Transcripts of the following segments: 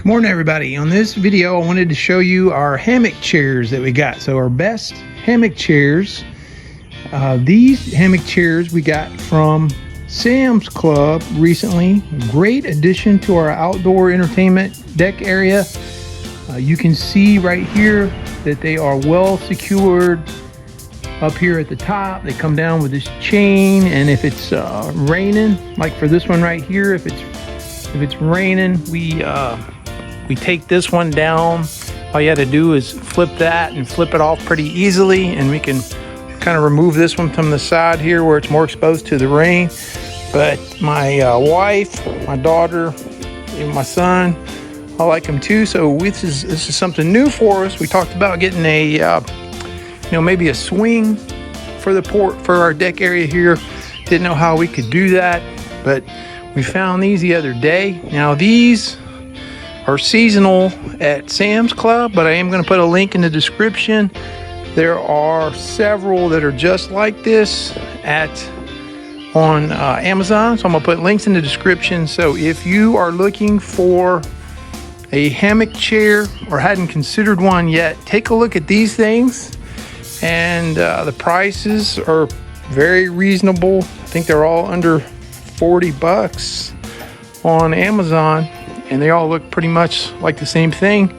Good morning, everybody. On this video, I wanted to show you our hammock chairs that we got. So our best hammock chairs. These hammock chairs we got from Sam's Club recently. Great addition to our outdoor entertainment deck area. You can see right here that they are well secured up here at the top. They come down with this chain, and if it's raining, like for this one right here, if it's raining, we take this one down. All you had to do is flip that and flip it off pretty easily, and we can kind of remove this one from the side here where it's more exposed to the rain. But my wife, my daughter, and my son, I like them too. So this is something new for us. We talked about getting a maybe a swing for our deck area here. Didn't know how we could do that, but we found these the other day. Now these are seasonal at Sam's Club, but I am going to put a link in the description. There are several that are just like this on Amazon, so I'm going to put links in the description. So if you are looking for a hammock chair or hadn't considered one yet, take a look at these things. And the prices are very reasonable. I think they're all under $40 on Amazon, and they all look pretty much like the same thing.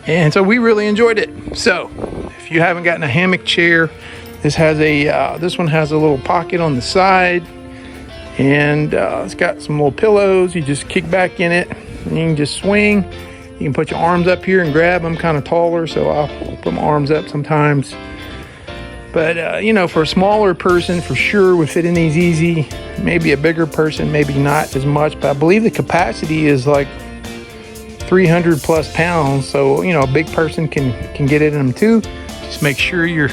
And so we really enjoyed it. So if you haven't gotten a hammock chair, this one has a little pocket on the side, and it's got some little pillows. You just kick back in it, and you can just swing. You can put your arms up here and grab. I'm kind of taller, so I'll put my arms up sometimes. But for a smaller person, for sure would fit in these easy. Maybe a bigger person, maybe not as much, but I believe the capacity is like 300 plus pounds. So a big person can get in them too. Just make sure you're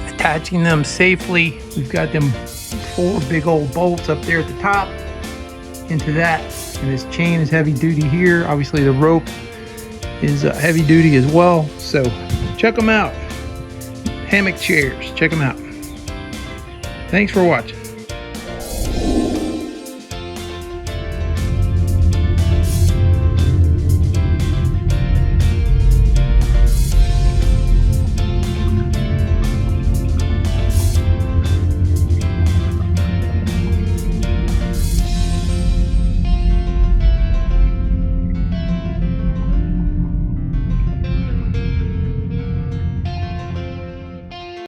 attaching them safely. We've got them 4 big old bolts up there at the top into that, and this chain is heavy duty here. Obviously the rope is heavy duty as well. So check them out. Hammock chairs, check them out. Thanks for watching.